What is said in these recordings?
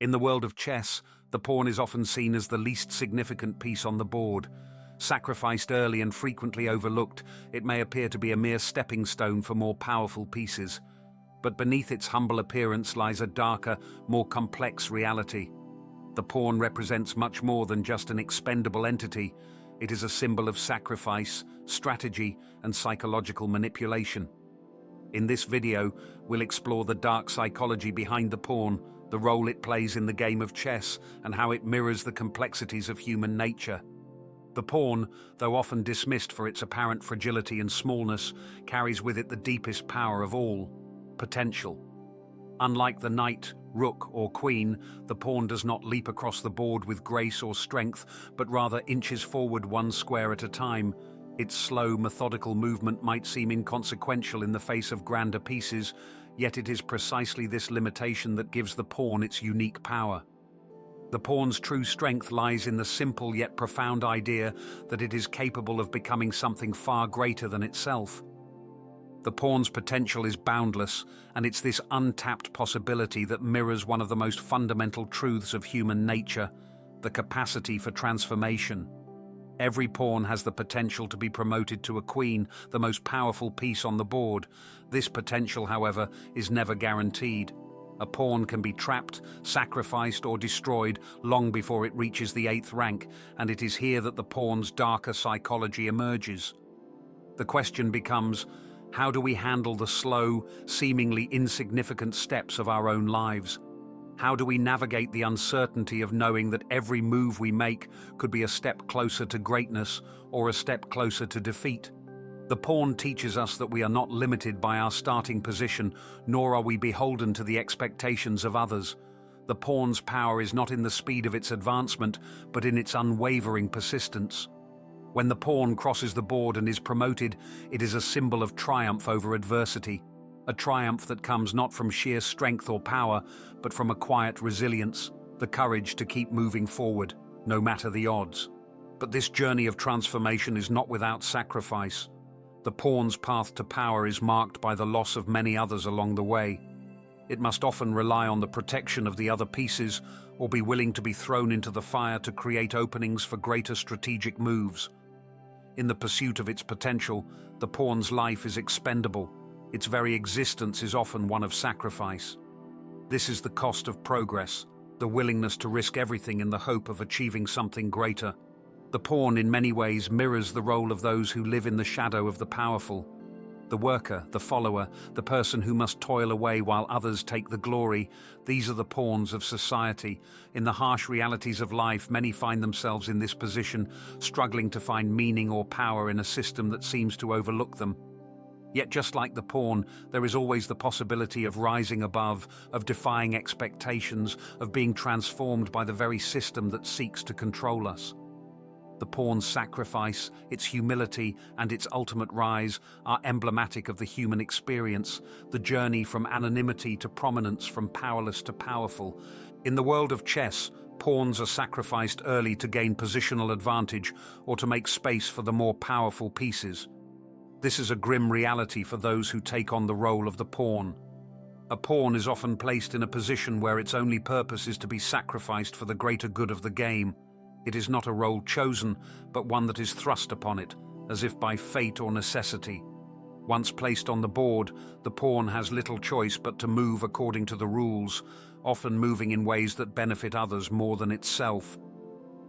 In the world of chess, the pawn is often seen as the least significant piece on the board. Sacrificed early and frequently overlooked, it may appear to be a mere stepping stone for more powerful pieces. But beneath its humble appearance lies a darker, more complex reality. The pawn represents much more than just an expendable entity. It is a symbol of sacrifice, strategy, and psychological manipulation. In this video, we'll explore the dark psychology behind the pawn, the role it plays in the game of chess, and how it mirrors the complexities of human nature. The pawn, though often dismissed for its apparent fragility and smallness, carries with it the deepest power of all: potential. Unlike the knight, rook, or queen, the pawn does not leap across the board with grace or strength, but rather inches forward one square at a time. Its slow, methodical movement might seem inconsequential in the face of grander pieces, yet it is precisely this limitation that gives the pawn its unique power. The pawn's true strength lies in the simple yet profound idea that it is capable of becoming something far greater than itself. The pawn's potential is boundless, and it's this untapped possibility that mirrors one of the most fundamental truths of human nature: the capacity for transformation. Every pawn has the potential to be promoted to a queen, the most powerful piece on the board. This potential, however, is never guaranteed. A pawn can be trapped, sacrificed, or destroyed long before it reaches the 8th rank, and it is here that the pawn's darker psychology emerges. The question becomes, how do we handle the slow, seemingly insignificant steps of our own lives? How do we navigate the uncertainty of knowing that every move we make could be a step closer to greatness or a step closer to defeat? The pawn teaches us that we are not limited by our starting position, nor are we beholden to the expectations of others. The pawn's power is not in the speed of its advancement, but in its unwavering persistence. When the pawn crosses the board and is promoted, it is a symbol of triumph over adversity. A triumph that comes not from sheer strength or power, but from a quiet resilience, the courage to keep moving forward, no matter the odds. But this journey of transformation is not without sacrifice. The pawn's path to power is marked by the loss of many others along the way. It must often rely on the protection of the other pieces, or be willing to be thrown into the fire to create openings for greater strategic moves. In the pursuit of its potential, the pawn's life is expendable. Its very existence is often one of sacrifice. This is the cost of progress, the willingness to risk everything in the hope of achieving something greater. The pawn in many ways mirrors the role of those who live in the shadow of the powerful. The worker, the follower, the person who must toil away while others take the glory. These are the pawns of society. In the harsh realities of life, many find themselves in this position, struggling to find meaning or power in a system that seems to overlook them. Yet just like the pawn, there is always the possibility of rising above, of defying expectations, of being transformed by the very system that seeks to control us. The pawn's sacrifice, its humility, and its ultimate rise are emblematic of the human experience, the journey from anonymity to prominence, from powerless to powerful. In the world of chess, pawns are sacrificed early to gain positional advantage or to make space for the more powerful pieces. This is a grim reality for those who take on the role of the pawn. A pawn is often placed in a position where its only purpose is to be sacrificed for the greater good of the game. It is not a role chosen, but one that is thrust upon it, as if by fate or necessity. Once placed on the board, the pawn has little choice but to move according to the rules, often moving in ways that benefit others more than itself.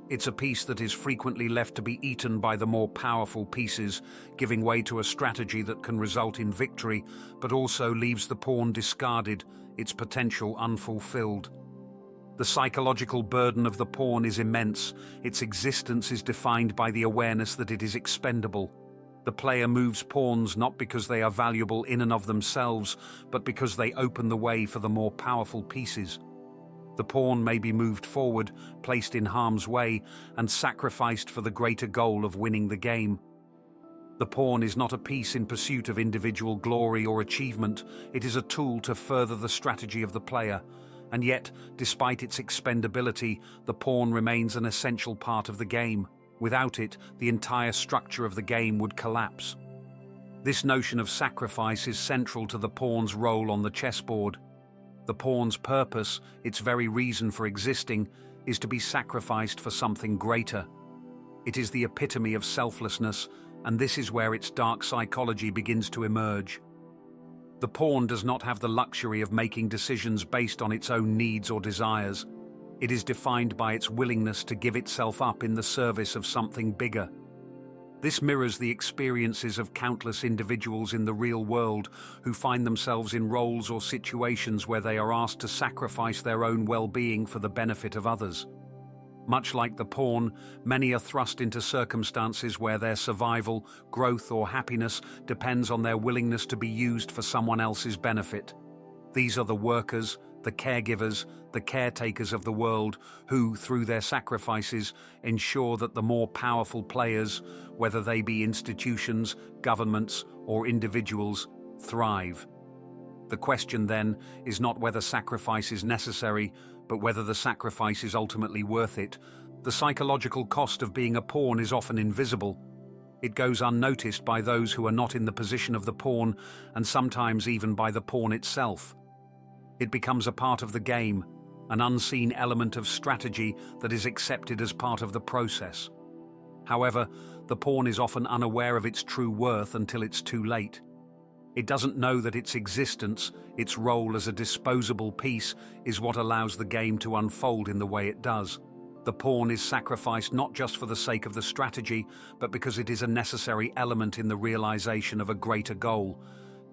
It's a piece that is frequently left to be eaten by the more powerful pieces, giving way to a strategy that can result in victory, but also leaves the pawn discarded, its potential unfulfilled. The psychological burden of the pawn is immense. Its existence is defined by the awareness that it is expendable. The player moves pawns not because they are valuable in and of themselves, but because they open the way for the more powerful pieces. The pawn may be moved forward, placed in harm's way, and sacrificed for the greater goal of winning the game. The pawn is not a piece in pursuit of individual glory or achievement. It is a tool to further the strategy of the player. And yet, despite its expendability, the pawn remains an essential part of the game. Without it, the entire structure of the game would collapse. This notion of sacrifice is central to the pawn's role on the chessboard. The pawn's purpose, its very reason for existing, is to be sacrificed for something greater. It is the epitome of selflessness, and this is where its dark psychology begins to emerge. The pawn does not have the luxury of making decisions based on its own needs or desires. It is defined by its willingness to give itself up in the service of something bigger. This mirrors the experiences of countless individuals in the real world who find themselves in roles or situations where they are asked to sacrifice their own well-being for the benefit of others. Much like the pawn, many are thrust into circumstances where their survival, growth, or happiness depends on their willingness to be used for someone else's benefit. These are the workers, the caregivers, the caretakers of the world who, through their sacrifices, ensure that the more powerful players, whether they be institutions, governments, or individuals, thrive. The question then is not whether sacrifice is necessary, but whether the sacrifice is ultimately worth it. The psychological cost of being a pawn is often invisible. It goes unnoticed by those who are not in the position of the pawn, and sometimes even by the pawn itself. It becomes a part of the game, an unseen element of strategy that is accepted as part of the process. However, the pawn is often unaware of its true worth until it's too late. It doesn't know that its existence, its role as a disposable piece, is what allows the game to unfold in the way it does. The pawn is sacrificed not just for the sake of the strategy, but because it is a necessary element in the realization of a greater goal.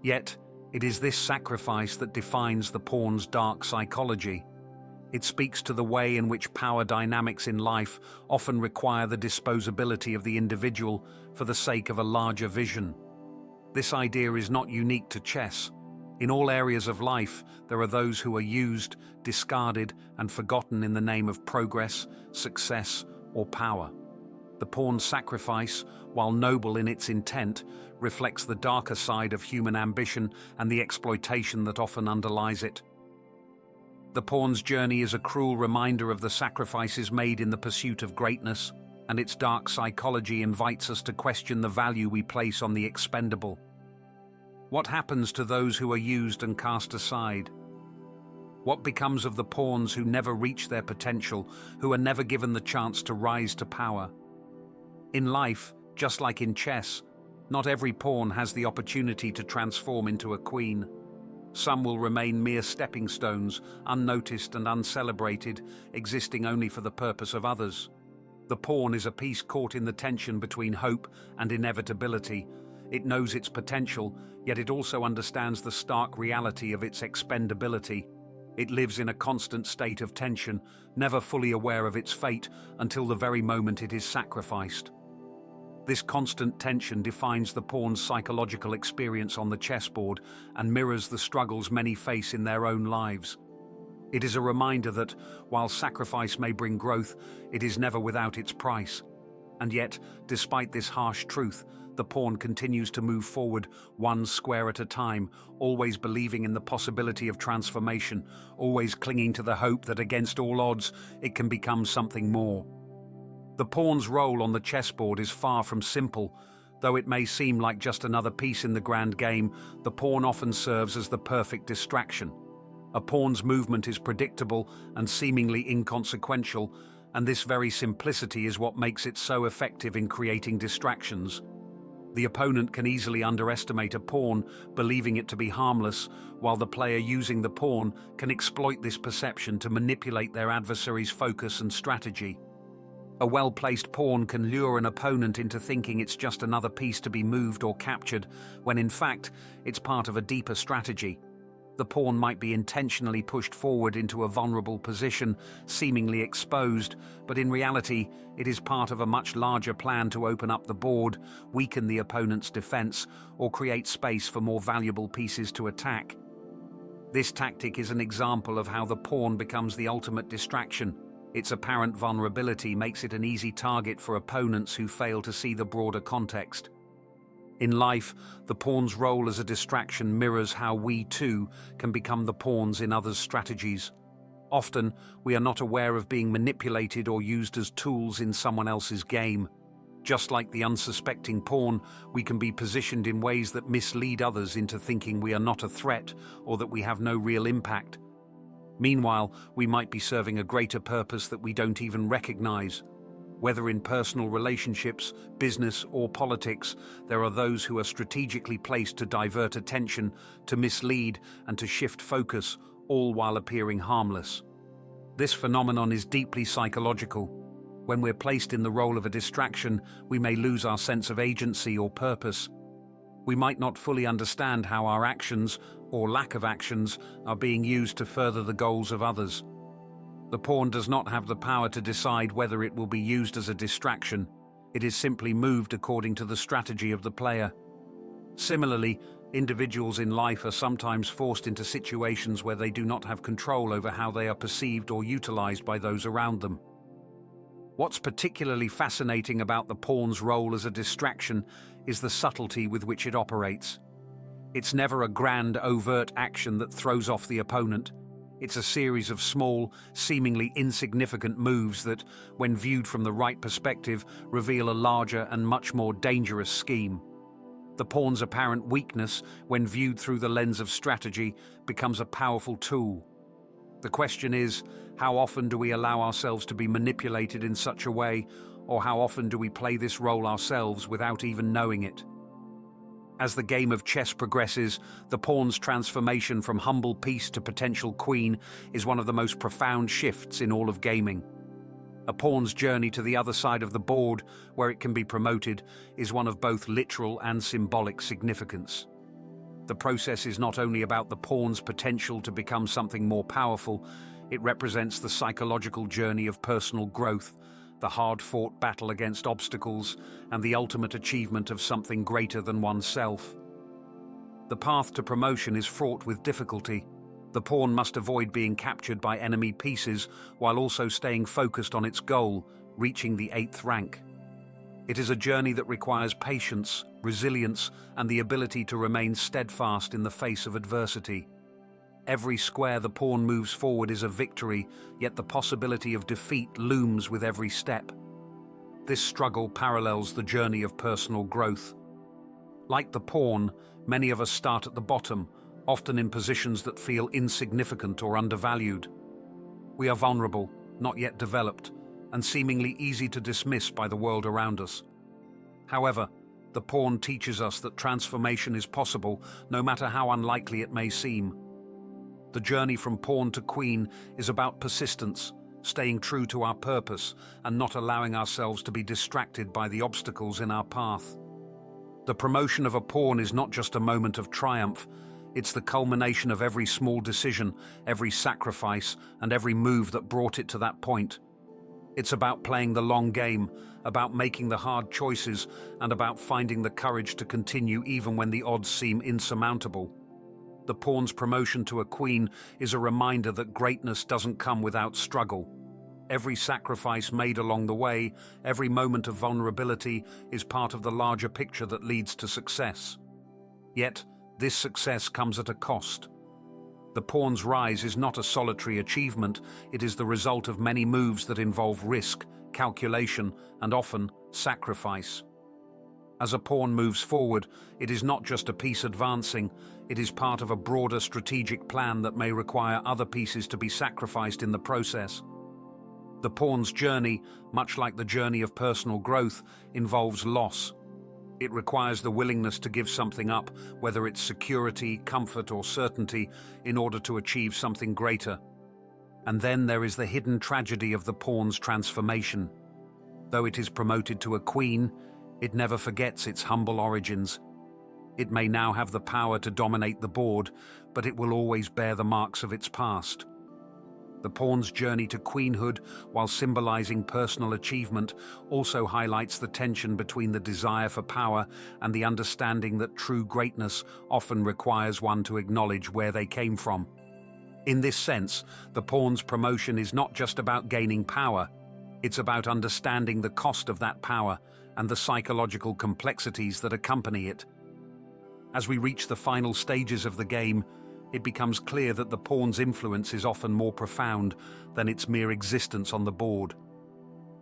Yet, it is this sacrifice that defines the pawn's dark psychology. It speaks to the way in which power dynamics in life often require the disposability of the individual for the sake of a larger vision. This idea is not unique to chess. In all areas of life, there are those who are used, discarded, and forgotten in the name of progress, success, or power. The pawn's sacrifice, while noble in its intent, reflects the darker side of human ambition and the exploitation that often underlies it. The pawn's journey is a cruel reminder of the sacrifices made in the pursuit of greatness, and its dark psychology invites us to question the value we place on the expendable. What happens to those who are used and cast aside? What becomes of the pawns who never reach their potential, who are never given the chance to rise to power? In life, just like in chess, not every pawn has the opportunity to transform into a queen. Some will remain mere stepping stones, unnoticed and uncelebrated, existing only for the purpose of others. The pawn is a piece caught in the tension between hope and inevitability. It knows its potential, yet it also understands the stark reality of its expendability. It lives in a constant state of tension, never fully aware of its fate until the very moment it is sacrificed. This constant tension defines the pawn's psychological experience on the chessboard and mirrors the struggles many face in their own lives. It is a reminder that, while sacrifice may bring growth, it is never without its price. And yet, despite this harsh truth, the pawn continues to move forward, one square at a time, always believing in the possibility of transformation, always clinging to the hope that against all odds, it can become something more. The pawn's role on the chessboard is far from simple. Though it may seem like just another piece in the grand game, the pawn often serves as the perfect distraction. A pawn's movement is predictable and seemingly inconsequential, and this very simplicity is what makes it so effective in creating distractions. The opponent can easily underestimate a pawn, believing it to be harmless, while the player using the pawn can exploit this perception to manipulate their adversary's focus and strategy. A well-placed pawn can lure an opponent into thinking it's just another piece to be moved or captured, when in fact, it's part of a deeper strategy. The pawn might be intentionally pushed forward into a vulnerable position, seemingly exposed, but in reality, it is part of a much larger plan to open up the board, weaken the opponent's defense, or create space for more valuable pieces to attack. This tactic is an example of how the pawn becomes the ultimate distraction. Its apparent vulnerability makes it an easy target for opponents who fail to see the broader context. In life, the pawn's role as a distraction mirrors how we, too, can become the pawns in others' strategies. Often, we are not aware of being manipulated or used as tools in someone else's game. Just like the unsuspecting pawn, we can be positioned in ways that mislead others into thinking we are not a threat or that we have no real impact. Meanwhile, we might be serving a greater purpose that we don't even recognize. Whether in personal relationships, business, or politics, there are those who are strategically placed to divert attention, to mislead, and to shift focus, all while appearing harmless. This phenomenon is deeply psychological. When we're placed in the role of a distraction, we may lose our sense of agency or purpose. We might not fully understand how our actions, or lack of actions, are being used to further the goals of others. The pawn does not have the power to decide whether it will be used as a distraction. It is simply moved according to the strategy of the player. Similarly, individuals in life are sometimes forced into situations where they do not have control over how they are perceived or utilized by those around them. What's particularly fascinating about the pawn's role as a distraction is the subtlety with which it operates. It's never a grand, overt action that throws off the opponent. It's a series of small, seemingly insignificant moves that, when viewed from the right perspective, reveal a larger and much more dangerous scheme. The pawn's apparent weakness, when viewed through the lens of strategy, becomes a powerful tool. The question is, how often do we allow ourselves to be manipulated in such a way, or how often do we play this role ourselves without even knowing it? As the game of chess progresses, the pawn's transformation from humble piece to potential queen is one of the most profound shifts in all of gaming. A pawn's journey to the other side of the board, where it can be promoted, is one of both literal and symbolic significance. The process is not only about the pawn's potential to become something more powerful, it represents the psychological journey of personal growth, the hard-fought battle against obstacles, and the ultimate achievement of something greater than oneself. The path to promotion is fraught with difficulty. The pawn must avoid being captured by enemy pieces while also staying focused on its goal, reaching the 8th rank. It is a journey that requires patience, resilience, and the ability to remain steadfast in the face of adversity. Every square the pawn moves forward is a victory, yet the possibility of defeat looms with every step. This struggle parallels the journey of personal growth. Like the pawn, many of us start at the bottom, often in positions that feel insignificant or undervalued. We are vulnerable, not yet developed, and seemingly easy to dismiss by the world around us. However, the pawn teaches us that transformation is possible, no matter how unlikely it may seem. The journey from pawn to queen is about persistence, staying true to our purpose, and not allowing ourselves to be distracted by the obstacles in our path. The promotion of a pawn is not just a moment of triumph, it's the culmination of every small decision, every sacrifice, and every move that brought it to that point. It's about playing the long game, about making the hard choices, and about finding the courage to continue even when the odds seem insurmountable. The pawn's promotion to a queen is a reminder that greatness doesn't come without struggle. Every sacrifice made along the way, every moment of vulnerability, is part of the larger picture that leads to success. Yet, this success comes at a cost. The pawn's rise is not a solitary achievement, it is the result of many moves that involve risk, calculation, and often sacrifice. As a pawn moves forward, it is not just a piece advancing, it is part of a broader strategic plan that may require other pieces to be sacrificed in the process. The pawn's journey, much like the journey of personal growth, involves loss. It requires the willingness to give something up, whether it's security, comfort, or certainty, in order to achieve something greater. And then there is the hidden tragedy of the pawn's transformation. Though it is promoted to a queen, it never forgets its humble origins. It may now have the power to dominate the board, but it will always bear the marks of its past. The pawn's journey to queenhood, while symbolizing personal achievement, also highlights the tension between the desire for power and the understanding that true greatness often requires one to acknowledge where they came from. In this sense, the pawn's promotion is not just about gaining power, it's about understanding the cost of that power and the psychological complexities that accompany it. As we reach the final stages of the game, it becomes clear that the pawn's influence is often more profound than its mere existence on the board.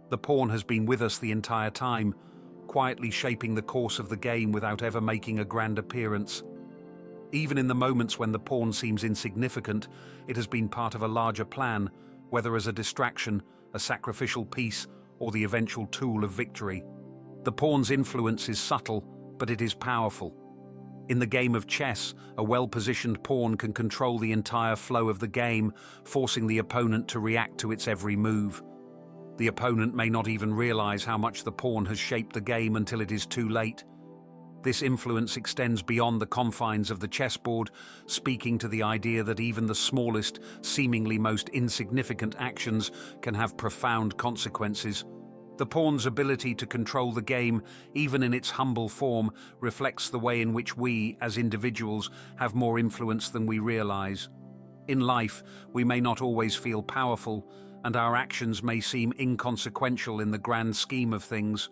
The pawn has been with us the entire time, quietly shaping the course of the game without ever making a grand appearance. Even in the moments when the pawn seems insignificant, it has been part of a larger plan, whether as a distraction, a sacrificial piece, or the eventual tool of victory. The pawn's influence is subtle, but it is powerful. In the game of chess, a well-positioned pawn can control the entire flow of the game, forcing the opponent to react to its every move. The opponent may not even realize how much the pawn has shaped the game until it is too late. This influence extends beyond the confines of the chessboard, speaking to the idea that even the smallest, seemingly most insignificant actions can have profound consequences. The pawn's ability to control the game, even in its humble form, reflects the way in which we, as individuals, have more influence than we realize. In life, we may not always feel powerful, and our actions may seem inconsequential in the grand scheme of things.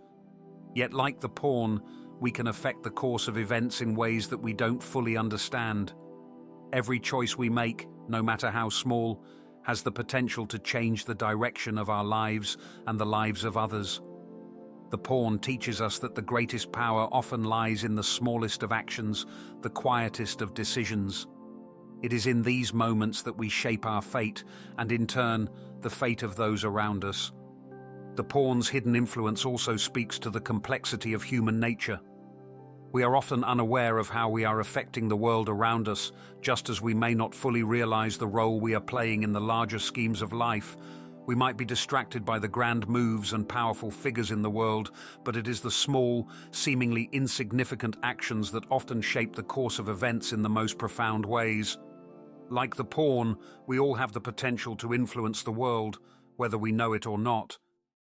Yet, like the pawn, we can affect the course of events in ways that we don't fully understand. Every choice we make, no matter how small, has the potential to change the direction of our lives and the lives of others. The pawn teaches us that the greatest power often lies in the smallest of actions, the quietest of decisions. It is in these moments that we shape our fate and, in turn, the fate of those around us. The pawn's hidden influence also speaks to the complexity of human nature. We are often unaware of how we are affecting the world around us, just as we may not fully realize the role we are playing in the larger schemes of life. We might be distracted by the grand moves and powerful figures in the world, but it is the small, seemingly insignificant actions that often shape the course of events in the most profound ways. Like the pawn, we all have the potential to influence the world, whether we know it or not.